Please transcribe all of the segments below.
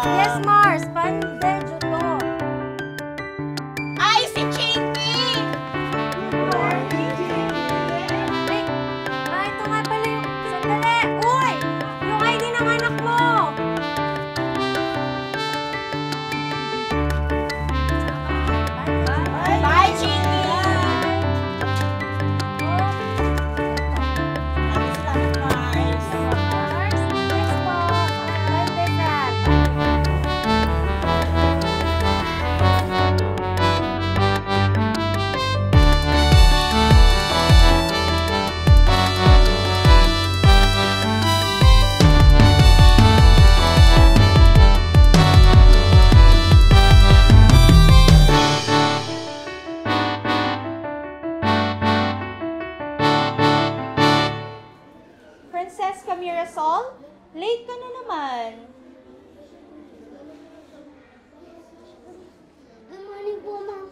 Yes, Mars. Pandedyo to. Ay, si Chinky! Ito nga pala yung... Sandali! Uy! Yung ID ng anak mo! Bye, Chinky! Salamat, Mars. Mars, next po. Pandesal. Princess Camirasol, late ka na naman. Good morning po, ma'am.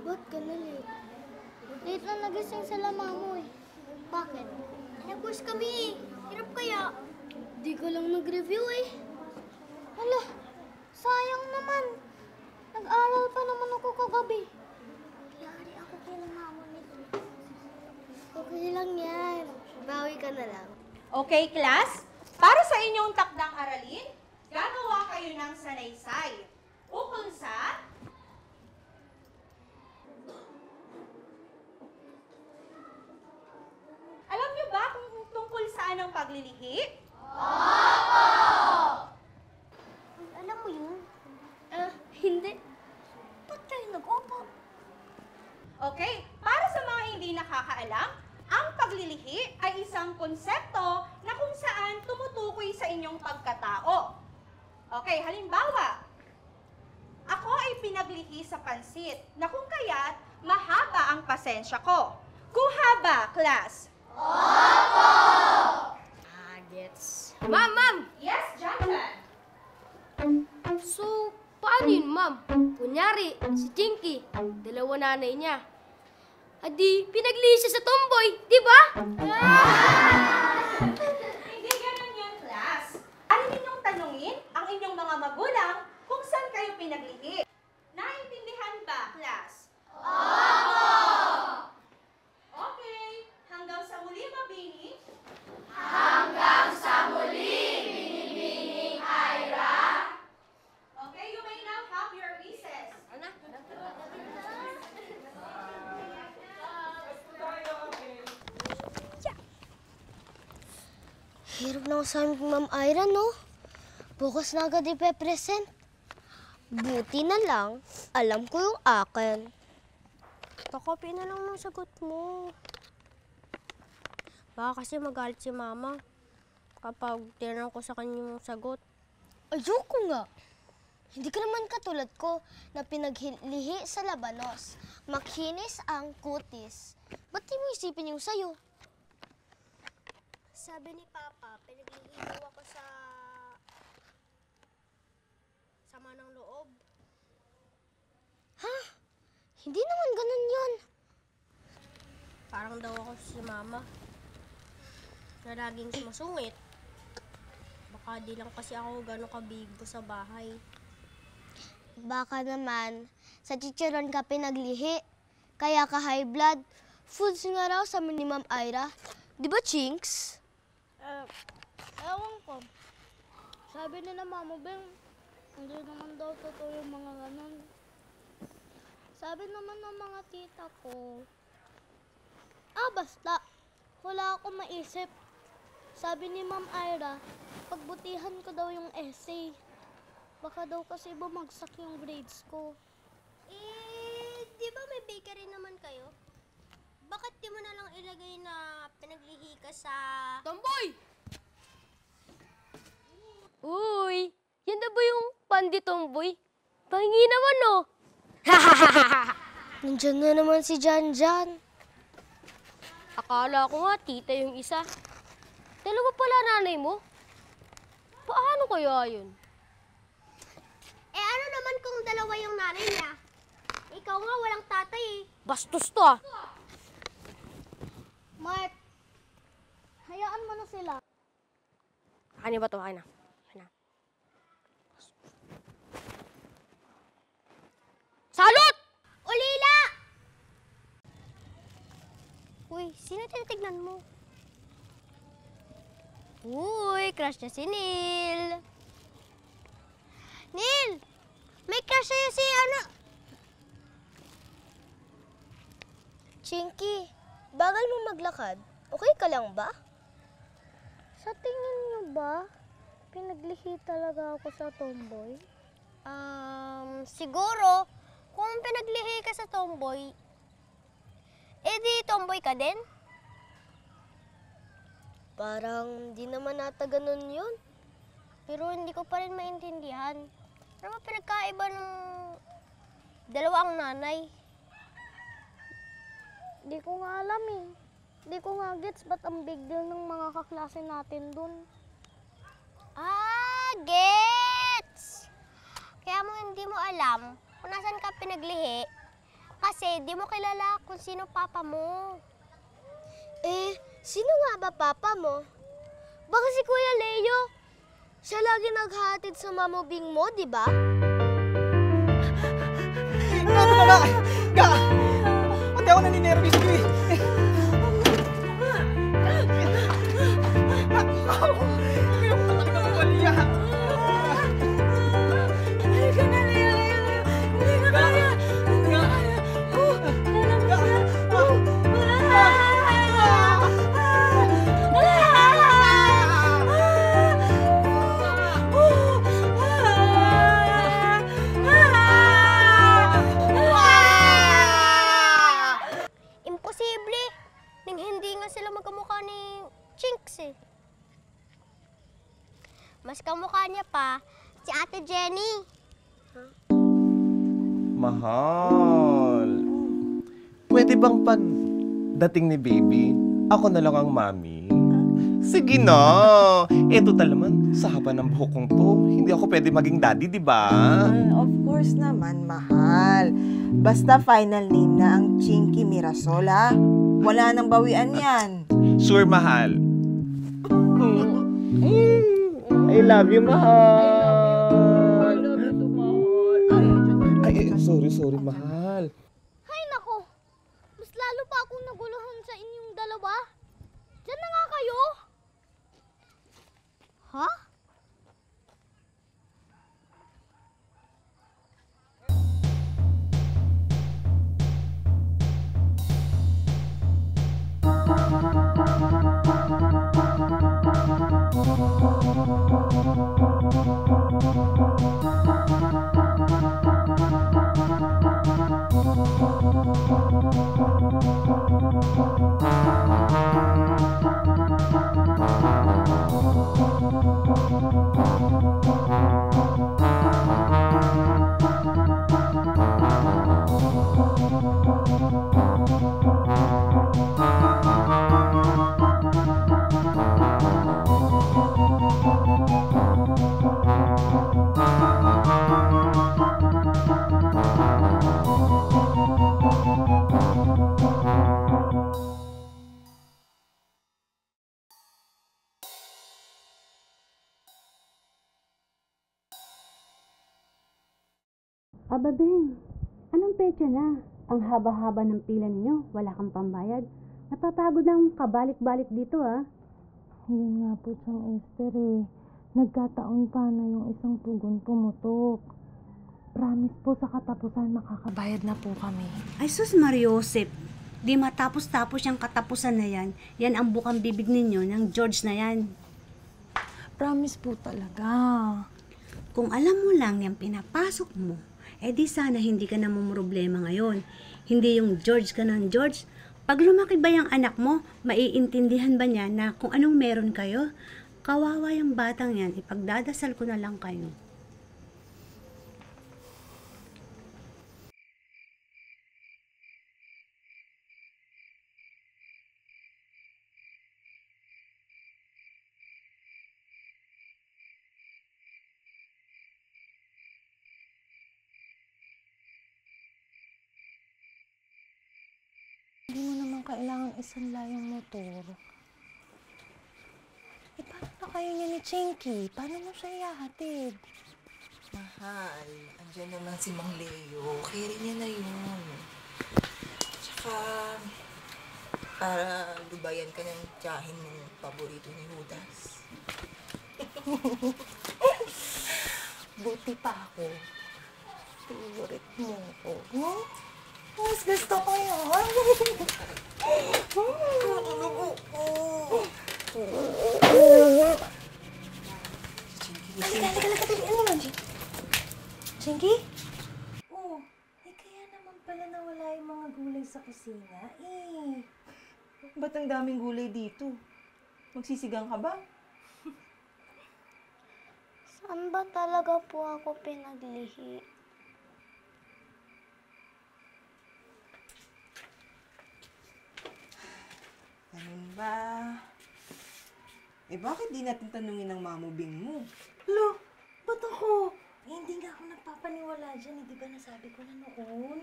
Ba't ka na late? Late na nagising sila mamo eh. Bakit? Nag-push kami eh. Hirap kaya? Di ko lang nag-review eh. Hala, sayang naman. Nag-aral pa naman ako kagabi. Yari ako kay mama nito. Okay lang yan. Bawi ka na lang. Okay, class? Para sa inyong takdang aralin, gagawa kayo ng sanaysay. Ukol sa... Alam niyo ba kung tungkol saan ang paglilihi? Alam mo yun? Hindi. Ba't kayo nag-opo? Okay, para sa mga hindi nakakaalam, ang paglilihi ay isang konsepto na kung saan tumutukoy sa inyong pagkatao. Okay, halimbawa, ako ay pinaglihi sa pansit na kung kaya't mahaba ang pasensya ko. Kuha ba, class? Gets. Ma'am! Yes, Jonathan. So, paano yun, ma'am? Kunyari, si Chinky, dalawa nanay niya. Adi, pinaglihi siya sa tomboy, di ba? Hindi ganun yun, class. Ano ninyong tanungin ang inyong mga magulang kung saan kayo pinaglihi? Naintindihan ba, class? Okay, hanggang sa muli, mabini. Okay, you may now have your recess. Hirap na ako sa amin, Ma'am Ira, no? Bukas na agad ipe-present. Buti na lang, alam ko yung akin. Kakopy na lang ng sagot mo. Baka kasi magalit si mama kapag tinanong ko sa kanya yung sagot. Ayoko nga. Hindi ka naman katulad ko na pinaglihi sa labanos. Makinis ang kutis. Ba't di mo isipin yung sayo? Sabi ni Papa, pinaglihi daw ako sa sama ng loob. Ha? Hindi naman ganun yun. Parang daw ako si mama na laging sumasungit. Baka di lang kasi ako gano'ng kabigo sa bahay. Baka naman, sa chicharon ka pinaglihi. Kaya ka high blood. Foods nga raw sa ni Ma'am Ira. Di ba, Chinks? Ewan ko. Sabi nila Mama Beng, hindi naman daw totoo yung mga ganun. Sabi naman ng mga tita ko, basta, wala akong maisip. Sabi ni Ma'am Ira, pagbutihan ko daw yung essay. Baka daw kasi bumagsak yung grades ko. Di ba may bakery naman kayo? Bakit di mo na lang ilagay na pinaglihi ka sa... Tomboy! Uy! Yan na ba yung pandi tomboy? Pahingi naman, no? Nandiyan na naman si Janjan. Akala ko nga tita yung isa. Dalawa pala nanay mo? Paano kaya yun? Ano naman kung dalawa yung nanay niya? ikaw nga walang tatay eh. Bastos to ah. Mark, hayaan mo na sila. Ano ba to? Akin na. Salot! Ulila! Uy, sino tinitignan mo? Uy, crush niya si Neil. Neil! May crush sa'yo si Chinky, bagal mo maglakad. Okay ka lang ba? Sa tingin niyo ba, pinaglihi talaga ako sa tomboy? Siguro, kung pinaglihi ka sa tomboy, di tomboy ka din? Parang di naman nata ganun yun. Pero hindi ko pa rin maintindihan. Ano ba pinagkaiba ng dalawang nanay? Di ko nga alam eh. Di ko nga gets ba't ang big deal ng mga kaklase natin dun. Gets! Kaya mo hindi mo alam kung nasan ka pinaglihi kasi di mo kilala kung sino papa mo. Sino nga ba papa mo? Baka si Kuya Leo. Siya lagi naghahatid sa mamubing mo, di ba? Ano na nga? Ga! Pati ako naninervous ko eh. Ngayon ko talaga mawaliya. Halika na, Leo. Hindi na kaya. Hindi na kaya. Imposible. Nang hindi nga sila magkamukha ni Chinks eh. Mas kamukha niya pa si Ate Jenny. Mahal. Pwede bang pagdating ni baby, ako na lang ang mami? Sige na. Eto talaman, sa haba ng buhok kong to, hindi ako pwede maging daddy, di ba? Of course naman, mahal. Basta final name na ang Chinky Mirasol, ha? Wala nang bawian yan. Sure, mahal. I love you, mahal. I love you too, mahal. Ay, sorry, mahal. Hay nako. Mas lalo pa akong naguluhan sa inyong dalawa. Diyan na nga kayo. Ha? Aba, Beng, anong petsa na? Ang haba-haba ng pila ninyo, wala kang pambayad. Napapagod na ang kabalik-balik dito, ah. Yun nga po siyang Esther eh. Nagkataon pa na yung isang tugon pumutok. Promise po sa katapusan makakabayad na po kami. Ay, sus Mariosep, di matapos-tapos yung katapusan na yan. Yan ang bukang bibig ninyo ng George na yan. Promise po talaga. Kung alam mo lang yung pinapasok mo, di sana hindi ka namumroblema ngayon. Hindi yung George ka ng George. Pag lumaki ba yung anak mo, maiintindihan ba niya na kung anong meron kayo? Kawawa yung batang yan, ipagdadasal ko na lang kayo. kailangan isanla yung motor. Eh, paano na kayo niya ni Chinky? Paano mo siya ihahatid? Mahal, andyan naman si Mang Leo. Carry niya na yun. Tsaka, para lubayan ka ng tiyahin ng paborito ni Judas. Buti pa ako. Favorite mo ako. No? Mas gusto ko yun. Chinky? Oh, eh kaya naman pala nawala yung mga gulay sa kusina. Eh, Ba't ang daming gulay dito? Magsisigang ka ba? Saan ba talaga po ako pinaglihi? Ganun ba? Eh bakit di natin tanungin ng mamubing mo? Lo, ba't ako? Eh, hindi nga ako nagpapaniwala dyan. Hindi ba nasabi ko na noon?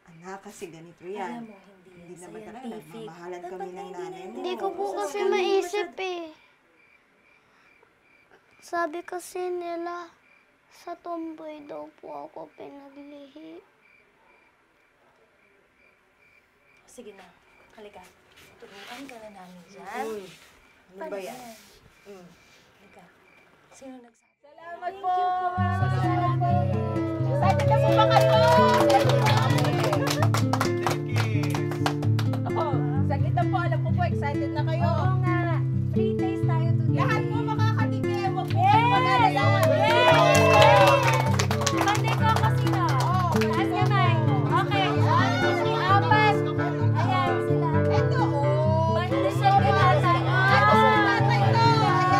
Anak, kasi ganito yan. Alam mo, Hindi naman talaga. scientific. Nagmamahalan kami Dapat ng hindi nanay mo. natin Hindi ko po kasi maisip eh. Sabi kasi nila, sa tomboy daw po ako pinaglihi. Sige na, halika. Turuan ka na namin dyan. Ano ba yan? Halika. Sino nagsabi? Salamat po! Salamat po! Excited na po ba kayo? Oh, saglit lang po. Alam ko po, excited na kayo. Oo nga. 3 days tayo today. Lahat po makakatikim. Huwag po kayo mag-alala. Monday ko ako sino? Taas kamay. Okay. 4. Ayan sila. Ito, oh. Monday siya pinatay. Ito si tatay to. Ayan,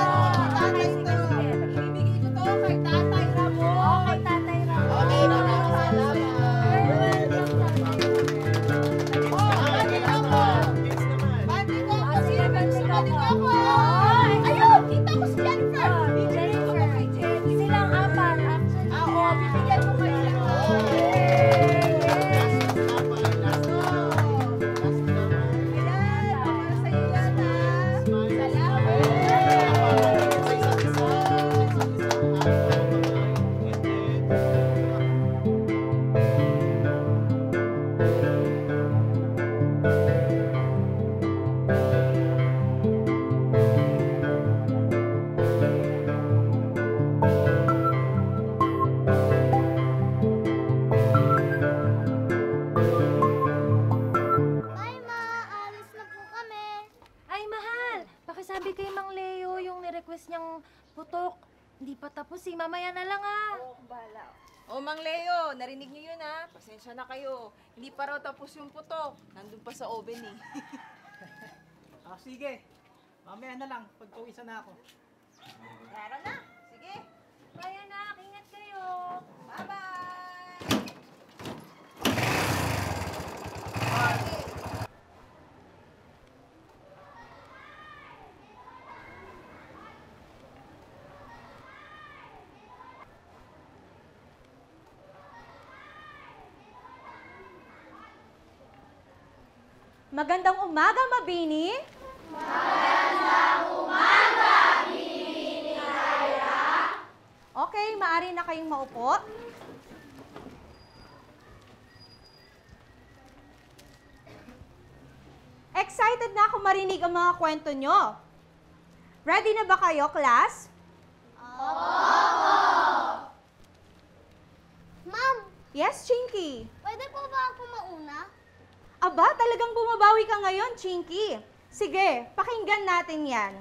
tatay to. Ibibigay ko to kay Tatay Ramon. Okay, Tatay Ramon. Okay, maraming salamat. Bandi ko ako. Bandi ko ako. Sino ba gusto bandi ko ako? Ayun, kita ko si Jennifer. Bibigyan ko kay Jennifer. Silang 4. Actually, Oo, bibigyan ko kay Ayan, para sa'yo yan, ha? Bye, Ma! Alis na po kami. Ay, mahal! Pakisabi kay Mang Leo yung nirequest niyang putok. Hindi pa tapos eh. Mamaya na lang ah. Oh, Mang Leo, narinig niyo yun, ha? Pasensya na kayo. Hindi pa raw tapos yung putok. Nandun pa sa oven, eh. Sige. Mamaya na lang, pagpawisan na ako. Tara na. Sige. Kaya na, ingat kayo. Bye-bye! Magandang umaga, Mabini. Okay, maaari na kayong maupo. Excited na ako marinig ang mga kwento nyo. Ready na ba kayo, class? Ma'am, Yes, Chinky. pwede po ba ako mauna? Aba, talagang bumabawi ka ngayon, Chinky. Sige, pakinggan natin yan.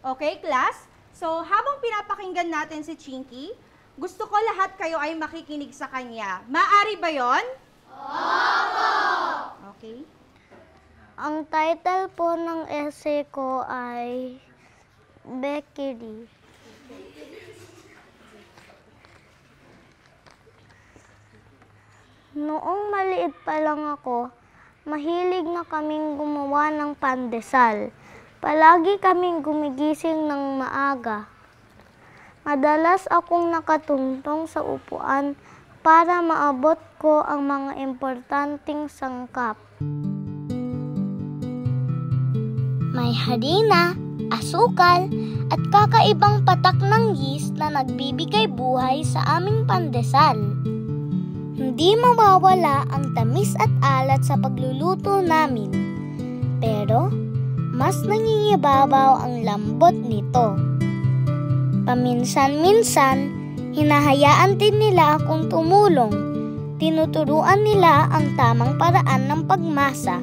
Okay, class? So, habang pinapakinggan natin si Chinky, gusto ko lahat kayo ay makikinig sa kanya. Maari ba yon? Opo! Okay. Ang title po ng essay ko ay Becky D. Noong maliit pa lang ako, mahilig na kaming gumawa ng pandesal. Palagi kaming gumigising ng maaga. Madalas akong nakatungtong sa upuan para maabot ko ang mga importanteng sangkap. May harina, asukal, at kakaibang patak ng yeast na nagbibigay buhay sa aming pandesal. Hindi mawawala ang tamis at alat sa pagluluto namin, pero mas nangingibabaw ang lambot nito. Paminsan-minsan, hinahayaan din nila akong tumulong. Tinuturuan nila ang tamang paraan ng pagmasa.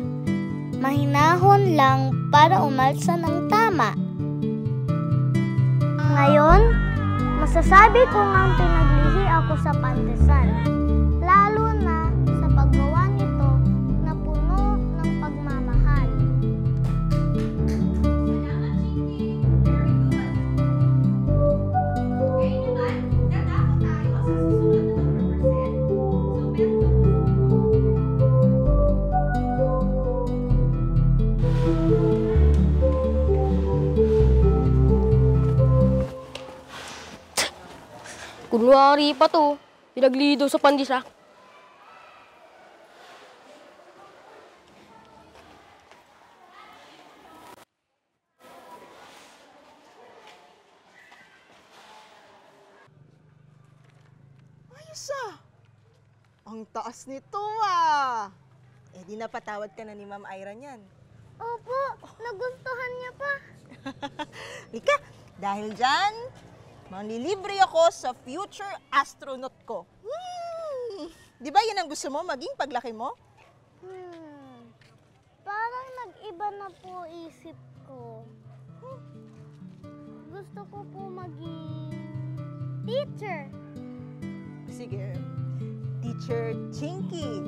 Mahinahon lang para umalsa ng tama. Ngayon, masasabi ko ngang pinaglihi ako sa pandesal, lalo na sa paggawa nito na puno ng pagmamahal. Kunwari pa to. Pinaglido sa pandisa. Ayos ah. Ang taas nito ah. Eh di napatawad ka na ni Ma'am Ira niyan. Opo, nagustuhan niya pa. Lika, dahil dyan, manlilibre ako sa future astronaut ko. Di ba yan ang gusto mo maging paglaki mo? Parang nag-iba na po isip ko. Gusto ko po maging teacher. Sige, Teacher Chinky.